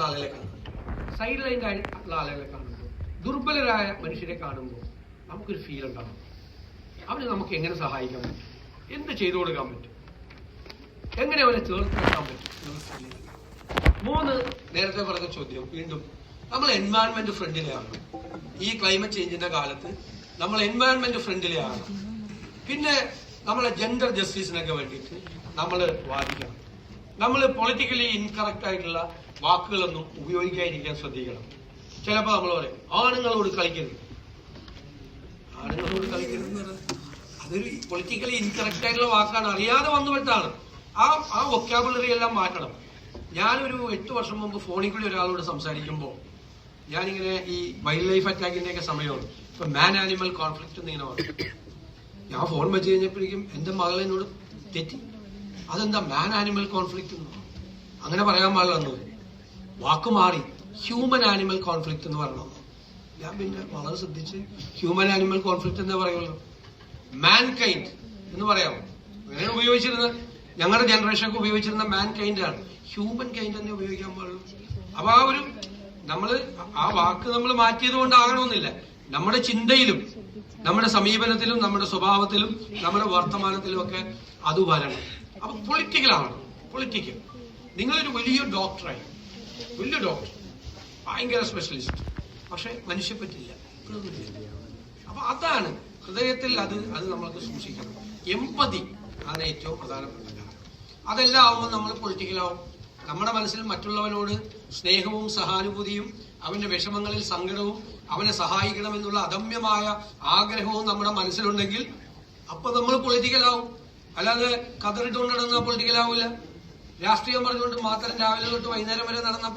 ആളുകളെ കാണും, സൈഡ് ലൈനിലുള്ള ആളുകളെ കാണുമ്പോൾ, ദുർബലരായ മനുഷ്യരെ കാണുമ്പോൾ നമുക്കൊരു ഫീൽ ഉണ്ടാകും. അവന് നമുക്ക് എങ്ങനെ സഹായിക്കാൻ പറ്റും, എന്ത് ചെയ്തു കൊടുക്കാൻ പറ്റും, എങ്ങനെ അവനെ ചേർത്ത് വെക്കാൻ പറ്റും. 3 നേരത്തെ പറഞ്ഞ ചോദ്യം വീണ്ടും നമ്മൾ എൻവയൺമെന്റ് ഫ്രണ്ടിലെയാണ്. ഈ ക്ലൈമറ്റ് ചേഞ്ചിന്റെ കാലത്ത് നമ്മൾ എൻവയൺമെന്റ് ഫ്രണ്ടിലെയാണ്. പിന്നെ നമ്മളെ ജെൻഡർ ജസ്റ്റിസിനൊക്കെ വേണ്ടിയിട്ട് നമ്മൾ വാദിക്കണം. നമ്മൾ പൊളിറ്റിക്കലി ഇൻകറക്റ്റ് ആയിട്ടുള്ള വാക്കുകളൊന്നും ഉപയോഗിക്കാതിരിക്കാൻ ശ്രദ്ധിക്കണം. ചിലപ്പോൾ നമ്മൾ പറയും ആണുങ്ങളോട് കളിക്കരുത്, ആണുങ്ങളോട് കളിക്കരുത് എന്ന് പറയുന്നത് അതൊരു പൊളിറ്റിക്കലി ഇൻകറക്റ്റ് ആയിട്ടുള്ള വാക്കാണ്, അറിയാതെ വന്നുപെട്ടാണ്. ആ വൊക്കാബുലറി എല്ലാം മാറ്റണം. ഞാനൊരു 8 വർഷം മുമ്പ് ഫോണിൽ കൂടി ഒരാളോട് സംസാരിക്കുമ്പോൾ ഞാനിങ്ങനെ ഈ വൈൽഡ് ലൈഫ് അറ്റാക്കിന്റെ ഒക്കെ സമയമാണ്, ഇപ്പൊ മാൻ ആനിമൽ കോൺഫ്ലിക്റ്റ് എന്നിങ്ങനെ പറഞ്ഞു. ഞാൻ ഫോൺ വെച്ച് കഴിഞ്ഞപ്പോഴേക്കും എന്റെ മകൾ എന്നോട് തെറ്റി, അതെന്താ മാൻ ആനിമൽ കോൺഫ്ലിക്റ്റ് എന്ന് അങ്ങനെ പറയാൻ പാടില്ലെന്ന് വാക്ക് മാറി, ഹ്യൂമൻ ആനിമൽ കോൺഫ്ലിക്റ്റ് എന്ന് പറഞ്ഞു. ഞാൻ പിന്നെ വളരെ ശ്രദ്ധിച്ച് ഹ്യൂമൻ ആനിമൽ കോൺഫ്ലിക്റ്റ് എന്നേ പറയുള്ളൂ, മാൻ കൈൻഡ് എന്ന് പറയാമോ? അങ്ങനെ ഉപയോഗിച്ചിരുന്ന ഞങ്ങളുടെ ജനറേഷനൊക്കെ ഉപയോഗിച്ചിരുന്ന മാൻ കൈൻഡ് ആണ്, ഹ്യൂമൻ കൈൻഡ് തന്നെ ഉപയോഗിക്കാൻ പാടുള്ളൂ. അപ്പൊ ആ വാക്ക് നമ്മൾ മാറ്റിയത് കൊണ്ടാകണമെന്നില്ല, നമ്മുടെ ചിന്തയിലും നമ്മുടെ സമീപനത്തിലും നമ്മുടെ സ്വഭാവത്തിലും നമ്മുടെ വർത്തമാനത്തിലും ഒക്കെ അത് വരണം. അപ്പൊ പൊളിറ്റിക്കലാണ്. പൊളിറ്റിക്കൽ നിങ്ങളൊരു വലിയ ഡോക്ടറായി, വലിയ ഡോക്ടർ, ഭയങ്കര സ്പെഷ്യലിസ്റ്റ്, പക്ഷെ മനുഷ്യപ്പറ്റില്ല. അപ്പൊ അതാണ് ഹൃദയത്തിൽ അത് നമ്മൾക്ക് സൂക്ഷിക്കണം. എമ്പതി ആണ് ഏറ്റവും പ്രധാനപ്പെട്ട കാര്യം. അതെല്ലാം ആവുമ്പോൾ നമ്മൾ പൊളിറ്റിക്കലാവും. നമ്മുടെ മനസ്സിൽ മറ്റുള്ളവനോട് സ്നേഹവും സഹാനുഭൂതിയും അവന്റെ വിഷമങ്ങളിൽ സങ്കടവും അവനെ സഹായിക്കണമെന്നുള്ള അദമ്യമായ ആഗ്രഹവും നമ്മുടെ മനസ്സിലുണ്ടെങ്കിൽ അപ്പൊ നമ്മൾ പൊളിറ്റിക്കലാവും. അല്ലാതെ കതറിട്ടുകൊണ്ട് നടന്ന പൊളിറ്റിക്കലാവില്ല. രാഷ്ട്രീയം പറഞ്ഞുകൊണ്ട് മാത്രം രാവിലെ തൊട്ട് വൈകുന്നേരം വരെ നടന്ന